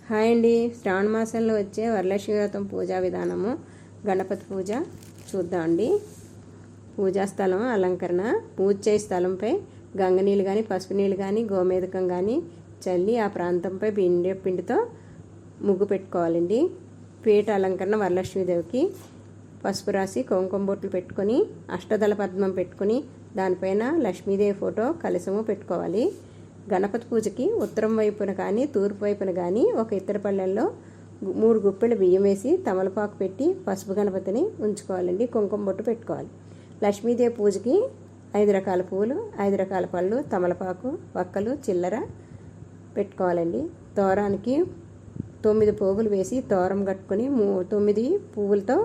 Hi అండి. శ్రావణ మాసంలో వచ్చే వరలక్ష్మి వ్రతం పూజా విధానము, గణపతి పూజ చూద్దామండి. పూజా స్థలం అలంకరణ. పూజ చేసే స్థలంపై గంగనీళ్ళు కానీ పసుపు నీళ్ళు కానీ గోమేదకం కానీ చల్లి ఆ ప్రాంతంపై పిండితో ముగ్గు పెట్టుకోవాలండి. పీట అలంకరణ వరలక్ష్మీదేవికి పసుపు రాసి కుంకుమ బొట్లు పెట్టుకొని అష్టదళ పద్మం పెట్టుకొని దానిపైన లక్ష్మీదేవి ఫోటో కలశము పెట్టుకోవాలి. గణపతి పూజకి ఉత్తరం వైపున కానీ తూర్పు వైపున కానీ ఒక ఇత్తడి పళ్ళెల్లో 3 గుప్పెలు బియ్యం వేసి తమలపాకు పెట్టి పసుపు గణపతిని ఉంచుకోవాలండి. కుంకుమ బొట్టు పెట్టుకోవాలి. లక్ష్మీదేవి పూజకి 5 రకాల పువ్వులు, 5 రకాల పళ్ళు, తమలపాకు, వక్కలు, చిల్లర పెట్టుకోవాలండి. తోరానికి 9 పోగులు వేసి తోరం కట్టుకొని 9 పువ్వులతో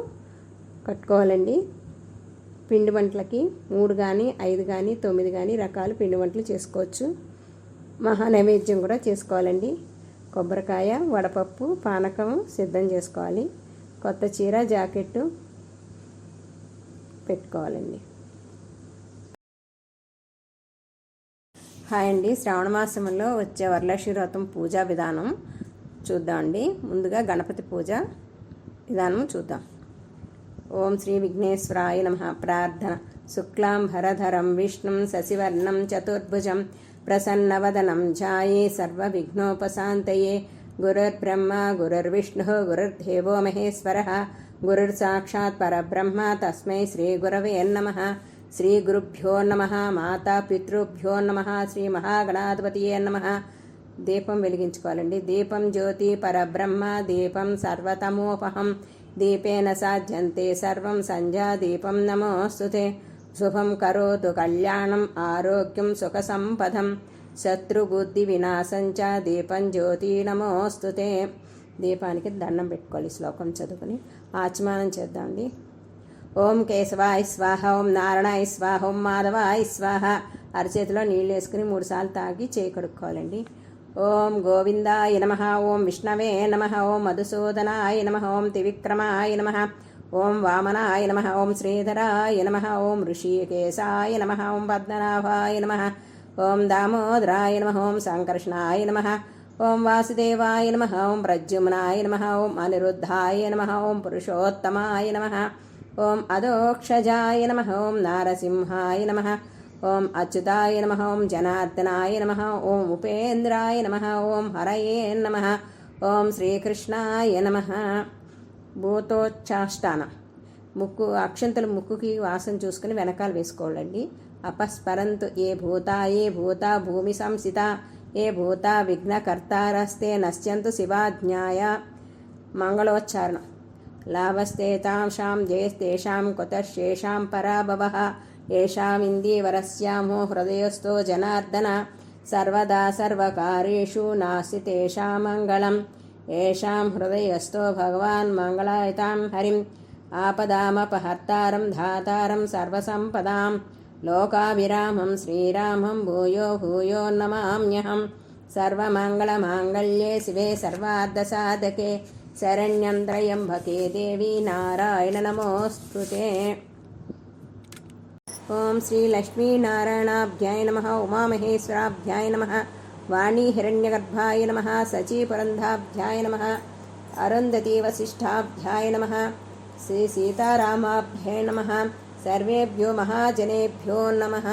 కట్టుకోవాలండి. పిండి వంటలకి 3 కానీ 5 కానీ 9 కానీ రకాల పిండి వంటలు చేసుకోవచ్చు. మహా నైవేద్యం కూడా చేసుకోవాలండి. కొబ్బరికాయ, వడపప్పు, పానకం సిద్ధం చేసుకోవాలి. కొత్త చీర, జాకెట్టు పెట్టుకోవాలండి. హాయ్ అండి. శ్రావణ మాసంలో వచ్చే వరలక్ష్మి వ్రతం పూజా విధానం చూద్దామండి. ముందుగా గణపతి పూజ విధానం చూద్దాం. ఓం శ్రీ విఘ్నేశ్వరాయ నమః. ప్రార్థన. శుక్లాంబరధరం విష్ణుం శశివర్ణం చతుర్భుజం ప్రసన్నవదనం ఛాయే సర్వవిఘ్నోపశాంతయే. గురుర్బ్రహ్మ గురుర్విష్ణుః గురుర్దేవో మహేశ్వరः గురుర్సాక్షాత్ పరబ్రహ్మ తస్మై శ్రీ గురవే నమః. శ్రీ గురుభ్యో నమః. మాతా పితృభ్యో నమః. శ్రీ మహాగణాధిపతియే నమః. దీపం వెలిగించుకోవాలండి. దీపం జ్యోతి పరబ్రహ్మ దీపం సర్వతమోపహం దీపేన సాధ్యంతే సర్వం సంధ్యా దీపం నమోస్తుతే. శుభం కరోతు కళ్యాణం ఆరోగ్యం సుఖ సంపదం శత్రుబుద్ధి వినాశంచ దీపం జ్యోతి నమోస్తుతే. దీపానికి దండం పెట్టుకోవాలి. శ్లోకం చదువుకొని ఆచమానం చేద్దామండి. ఓం కేశవాయ స్వాహ, ఓం నారాయణాయ స్వాహ, ఓం మాధవాయ స్వాహ. అరచేతిలో నీళ్ళు వేసుకుని 3 సార్లు తాగి చేయి కడుక్కోవాలండి. ఓం గోవిందాయ నమః. ఓం విష్ణవే నమః. ఓం మధుసూదనాయ నమః. ఓం త్రివిక్రమాయ నమః. ఓం వామనాయ నమః. ఓం శ్రీధరాయ నమః. ఓం ఋషికేశాయ నమః. ఓం పద్మనాభాయ నమః. ఓం దామోదరాయ నమః. ఓం సంకర్షణాయ నమః. ఓం వాసుదేవాయ నమః. ఓం ప్రద్యుమ్నాయ నమః. ఓం అనిరుద్ధాయ నమః. ఓం పురుషోత్తమాయ నమః. ఓం అదోక్షజాయ నమః. ఓం నారసింహాయ నమః. ఓం అచ్యుతాయ నమః. ఓం జనార్దనాయ నమః. ఓం ఉపేంద్రాయ నమః. ఓం హరయే నమః. ఓం శ్రీకృష్ణాయ నమః. భూతోచ్చాష్టాన. అక్షంతలు ముక్కుకి వాసన చూసుకుని వెనకాల వేసుకోవాలండి. అపస్పరంతు ఏ భూత భూమి సంసిత ఏ భూత విఘ్నకర్తారస్తే నశ్యంతు శివాజ్ఞాయ. మంగళోచ్చారణ. లాభస్తే తాంషాం జయస్తేషాం కుతశేషాం పరాభవః ఏషామిందీవరస్యామో హృదయస్థో జనార్దన సర్వదా సర్వకార్యేషు నాస్తి తేషాం మంగళం ఏషాం హృదయస్థో భగవాన్ మంగళాయతాం హరిం ఆపదామపహర్తారం ధాతారం సర్వసంపదాం లోకాభిరామం శ్రీరామం భూయో భూయో నమామ్యహం. సర్వమంగళమాంగళ్యే శివే సర్వార్థసాధకే శరణ్యం త్రయంబకే దేవి నారాయణ నమోస్తుతే. ఓం శ్రీ లక్ష్మీనారాయణాభ్యాయ నమః. ఉమామహేశ్వరాభ్యాయ నమః. వాణీ హిరణ్యగర్భాయ నమః. సచీపురంధాభ్యాయ నమః. అరుంధతీ వశిష్ఠాభ్యాయ నమః. శ్రీ సీతారామాభ్యాయ నమః. సర్వేభ్యో మహాజనేభ్యో నమః.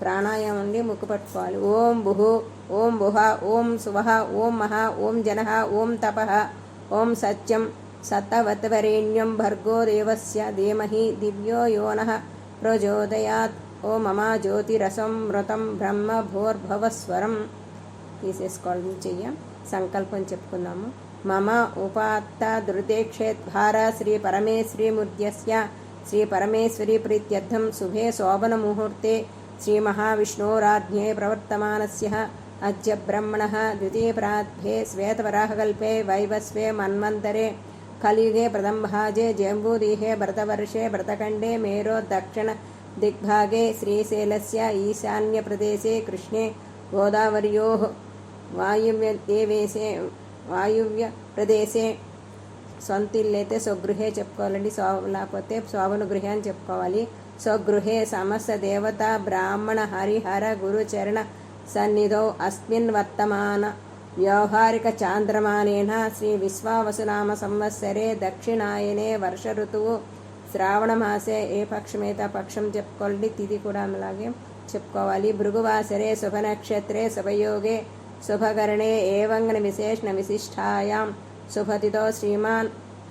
ప్రాణాయామం నుండి ముక్కు పట్టుకోవాలి. ఓం భుః, ఓం భుః, ఓం శువః, ఓం మహా, ఓం జనః, ఓం తపః, ఓం సత్యం సత్తవత్వరేణ్యం భర్గో దేవస్య ధీమహి దివ్యో యో నః ప్రచోదయాత్. ఓం మమ జ్యోతిరసం మృతం బ్రహ్మ భోర్భవస్వరం. తీసేసుకోవడం చెయ్య. సంకల్పం చెప్పుకుందాము. మమ ఉపాత్త ధృతేక్షేద్భార శ్రీ పరమేశ్వరీ ముద్యస్య శ్రీ పరమేశ్వరీ ప్రీత్యర్థం శుభే శోభన ముహూర్తే శ్రీ మహావిష్ణోరాజ్ఞే ప్రవర్తమానస్య అద్య బ్రహ్మణః ద్వితీయ ప్రార్థే శ్వేతవరాహకల్పే వైవస్వే మన్వంతరే కలియుగే ప్రథమభాజే జంబూదీహే భరతవర్షే భరతఖండే మేరో దక్షిణ దిగ్భాగే శ్రీశైలస్య ఈశాన్యప్రదేశే కృష్ణే గోదావర్యోః వాయువ్య ప్రదేశే. సొంత ఇల్లు అయితే స్వగృహే చెప్పుకోవాలండి. లేకపోతే శోభన గృహే అని చెప్పుకోవాలి. స్వగృహే సమస్త దేవత బ్రాహ్మణ హరిహర గురుచరణ సన్నిధౌ అస్మిన్ వర్తమాన వ్యవహారిక చాంద్రమానేన శ్రీ విశ్వావసునామ సంవత్సరే దక్షిణాయనే వర్ష ఋతువు శ్రావణమాసే ఏ పక్షమేత పక్షం చెప్పుకోండి. తిథి కూడా అలాగే చెప్పుకోవాలి. భృగువాసరే శుభనక్షత్రే శుభయోగే శుభకరణే ఏవంగన విశేషణ విశిష్టాయాం శుభతితో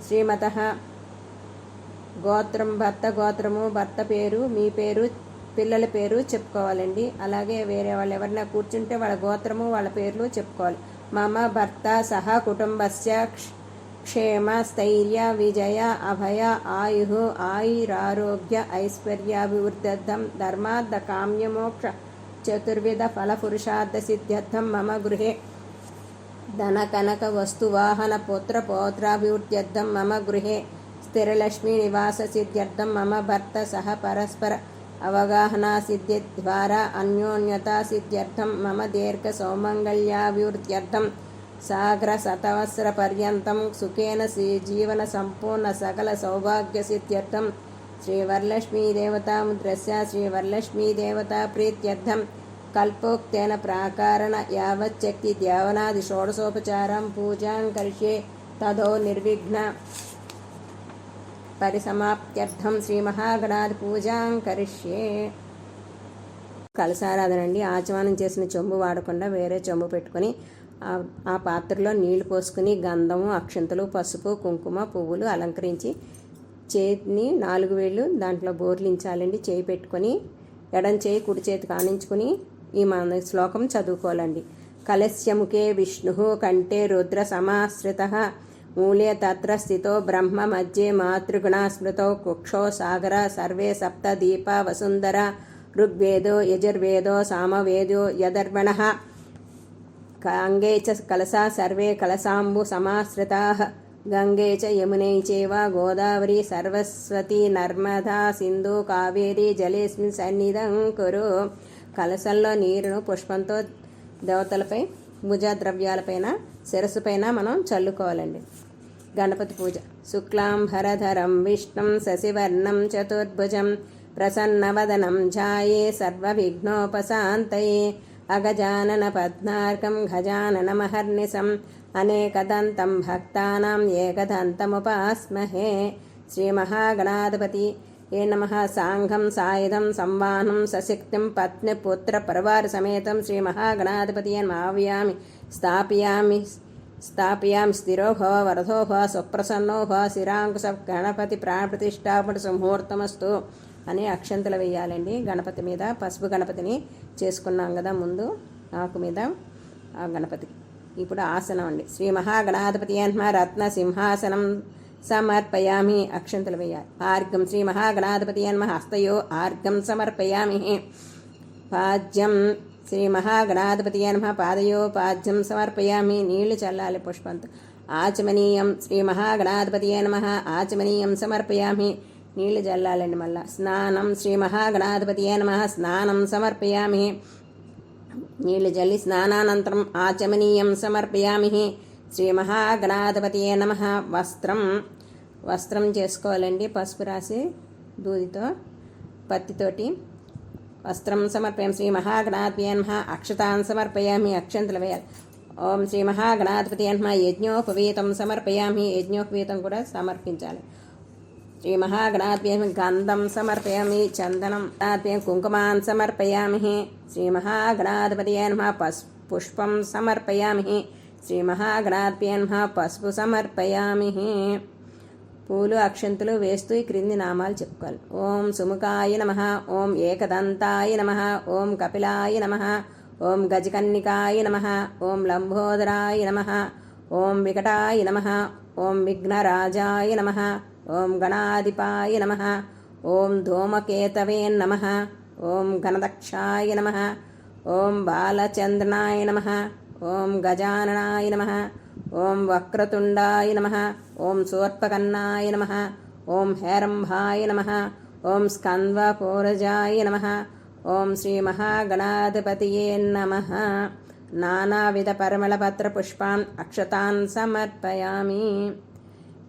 శ్రీమతః గోత్రం భర్త గోత్రము భర్త పేరు మీ పేరు పిల్లల పేరు చెప్పుకోవాలండి. అలాగే వేరే వాళ్ళు ఎవరైనా కూర్చుంటే వాళ్ళ గోత్రము వాళ్ళ పేర్లు చెప్పుకోవాలి. మమ భర్త సహ కుటుంబస్య క్షేమ స్థైర్య విజయ అభయ ఆయు ఆయురారోగ్య ఐశ్వర్యాభివృద్ధ్యర్థం ధర్మార్థ కామ్యమోక్ష చతుర్విధ ఫలపురుషార్థ సిద్ధ్యర్థం మమ గృహే ధన కనక వస్తువాహన పుత్ర పౌత్రాభివృద్ధ్యర్థం మమ గృహే స్థిరలక్ష్మీ నివాస సిద్ధ్యర్థం మమ భర్త సహ పరస్పర అవగాహన సిద్ధి ద్వారా అన్యోన్యతా సిద్ధ్యర్థం మమ దీర్ఘ సౌమంగళ్యాభివృద్ధ్యర్థం సాగర శతవత్సర పర్యంతం సుఖేన జీవన సంపూర్ణ సకల సౌభాగ్య సిద్ధ్యర్థం శ్రీవరలక్ష్మీదేవతాముద్రస్య శ్రీవరలక్ష్మీదేవతా ప్రీత్యర్థం కల్పోక్తేన ప్రాకారణ యావచ్చక్తి ధ్యావనాది షోడశోపచారం పూజాం కరిష్యే తదో నిర్విఘ్న పరిసమాప్త్యర్థం శ్రీ మహాగణాది పూజాం కరిష్యే. కలశారాధన అండి. ఆచమనం చేసిన చెంబు వాడకుండా వేరే చెంబు పెట్టుకొని ఆ పాత్రలో నీళ్లు పోసుకుని గంధము అక్షంతలు పసుపు కుంకుమ పువ్వులు అలంకరించి చేతిని 4 వేళ్ళు దాంట్లో బోర్లించాలండి. చేయి పెట్టుకొని ఎడం చేయి కుడి చేతి కానించుకొని ఈ మన శ్లోకం చదువుకోవాలండి. కలస్యముఖే విష్ణు కంఠే రుద్ర సమాశ్రితః మూలే తత్ర స్థితో బ్రహ్మ మధ్యే మాతృగుణ స్మృతౌ కుక్షో సాగర సర్వే సప్త దీప వసుంధర ఋగ్వేదో యజుర్వేదో సామవేదో యదర్వణః గంగే చ కలశా సర్వే కలశాంబు సమాశ్రితాః గంగే చ యమునే చైవ గోదావరి సరస్వతి నర్మదా సింధు కావేరి జలేస్మిన్ సన్నిధం కురు. కలశంలో నీరును పుష్పంతో దేవతలపై భుజద్రవ్యాలపైన శిరస్సుపైన మనం చల్లుకోవాలండి. గణపతి పూజ. శుక్లాంబరధరం విష్ణుం శశివర్ణం చతుర్భుజం ప్రసన్నవదనం ఛాయే సర్వవిఘ్నోపశాంతయే అగజానన పద్మార్కం గజాననమహర్నిశం అనేకదంతం భక్తానాం ఏకదంతముపాస్మహే. శ్రీ మహాగణాధిపతి ఏ నమః. సాంఘం సాయుధం సంవాహనం సశక్తిం పత్ని పుత్ర పరివార సమేతం శ్రీ మహాగణాధిపతి ఆవ్యామి స్థాపయామి స్థిరో భవ వరదో భవ సుప్రసన్నో భవ శ్రీరాంకుశ గణపతి ప్రాణప్రతిష్ఠాపన సుముహూర్తమస్తు అని అక్షంతలు వేయాలండి. గణపతి మీద పసుపు గణపతిని చేసుకున్నాం కదా ముందు ఆకు మీద ఆ గణపతికి. ఇప్పుడు ఆసనం అండి. శ్రీ మహాగణాధిపతి రత్న సింహాసనం సమర్పయామి. అక్షంతలు వేయాలి. ఆర్ఘం శ్రీ మహాగణాధిపతి హస్తయో ఆర్ఘం సమర్పయామి. పాద్యం శ్రీ మహాగణాధిపతి పాదయో పాద్యం సమర్పయామి. నీళ్లు చల్లాలి పుష్పంతో. ఆచమనీయం శ్రీ మహాగణాధిపతి ఆచమనీయం సమర్పయామి. నీళ్లు చల్లాలండి. మళ్ళా స్నానం శ్రీ మహాగణాధిపతి స్నానం సమర్పయామి. నీళ్లు చల్లి స్నానానంతరం ఆచమనీయం సమర్పయామి. శ్రీ మహాగణాధిపతి వస్త్రం చేసుకోవాలండి. పసుపు రాసి దూదితో పత్తితోటి వస్త్రం సమర్పయామి. శ్రీ మహాగణాధిపతి అక్షతాన్ సమర్పయామి. అక్షంతలు వేయాలి. ఓం శ్రీ మహాగణాధిపతి యజ్ఞోపవీతం సమర్పయామి. యజ్ఞోపవీతం కూడా సమర్పించాలి. శ్రీ మహాగణాధిపతి గంధం సమర్పయామి. చందనం కుంకుమాన్ సమర్పయామి. శ్రీ మహాగణాధిపతి పుష్పం సమర్పయామి. శ్రీ మహాగణాధిపతి పసుపు సమర్పయామి. పూలు అక్షంతులు వేస్తూ ఈ క్రింది నామాలు చెప్పుకోవాలి. ఓం సుముఖాయ నమః. ఓం ఏకదంతాయ నమః. ఓం కపిలాయ నమః. ఓం గజకన్నికాయ నమః. ఓం లంబోదరాయ నమః. ఓం వికటాయ నమః. ఓం విఘ్నరాజాయ నమః. ఓం గణాధిపాయ నమః. ఓం ధూమకేతవే నమః. ఓం గణదక్షాయ నమః. ఓం బాలచంద్రనాయ నమః. ఓం గజాననాయ నమః. ఓం వక్రతుండాయ నమః. ఓం శూర్పకర్ణాయ నమః. ఓం హేరంభాయ నమః. ఓం స్కందపూరజాయ నమః. ఓం శ్రీ మహాగణాధిపతియే నమః. నానావిధ పరిమళపత్ర పుష్పాన్ అక్షతాన్ సమర్పయామి.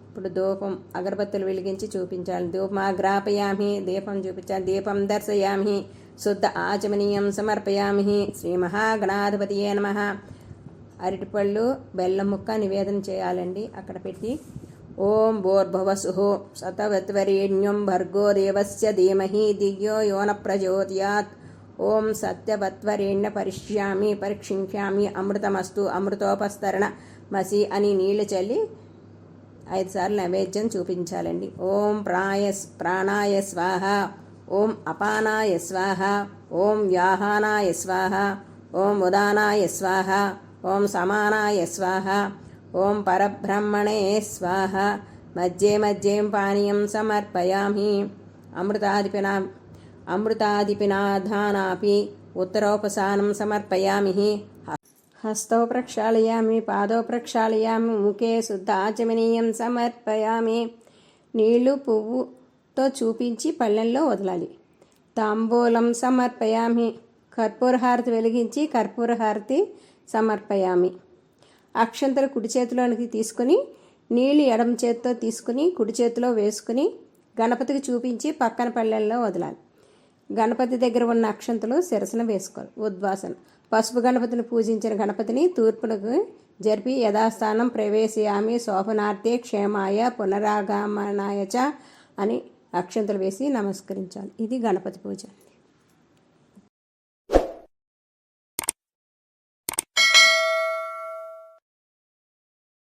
ఇప్పుడు ధూపం అగరబత్తులు వెలిగించి చూపించాలి. ధూపమాగ్రాపయామి. దీపం చూపించాలి. దీపం దర్శయామి. శుద్ధ ఆచమనీయం సమర్పయామి. శ్రీ మహాగణాధిపతియే నమః. అరటిపళ్ళు, బెల్లం ముక్క నివేదన చేయాలండి. అక్కడ పెట్టి ఓం భూర్భువస్సుః సతవత్వరేణ్యం భర్గో దేవస్య ధీమహి ధియో యో న ప్రచోదయాత్ ఓం సత్యవత్వరేణ్య పరీక్షించామి అమృతమస్తు అమృతోపస్తరణ మసి అని నీళ్లు చల్లి 5 సార్లు నైవేద్యం చూపించాలండి. ఓం ప్రాణాయ స్వాహ, ఓం అపానాయ స్వాహ, ఓం వ్యాహానాయ స్వాహ, ఓం ఉదానాయ స్వాహ, ఓం సమానాయ స్వాహ, ఓం పరబ్రహ్మణే స్వాహ. మధ్యే మధ్యేం పానీయం సమర్పయామి. అమృతాదిపినాధానాపి ఉత్తరోపసానం సమర్పయామి. హస్తౌ ప్రక్షాళయామి, పాదౌ ప్రక్షాళయామి, ముఖే శుద్ధ ఆచమనీయం సమర్పయామి. నీళ్లు పువ్వుతో చూపించి పళ్ళెంలో వదలాలి. తాంబూలం సమర్పయామి. కర్పూరహారతి వెలిగించి కర్పూరహారతి సమర్పయామి. అక్షంతలు కుడి చేతిలోనికి తీసుకుని నీళ్లు ఎడమ చేతితో తీసుకుని కుడి చేతిలో వేసుకుని గణపతికి చూపించి పక్కన పళ్ళెంలో వదలాలి. గణపతి దగ్గర ఉన్న అక్షంతలు శిరసన వేసుకోవాలి. ఉద్వాసన. పసుపు గణపతిని పూజించిన గణపతిని తూర్పునకు జరిపి యథాస్థానం ప్రవేశయామి శోభనార్థే క్షేమాయ పునరాగమనాయ చ అని అక్షంతలు వేసి నమస్కరించాలి. ఇది గణపతి పూజ.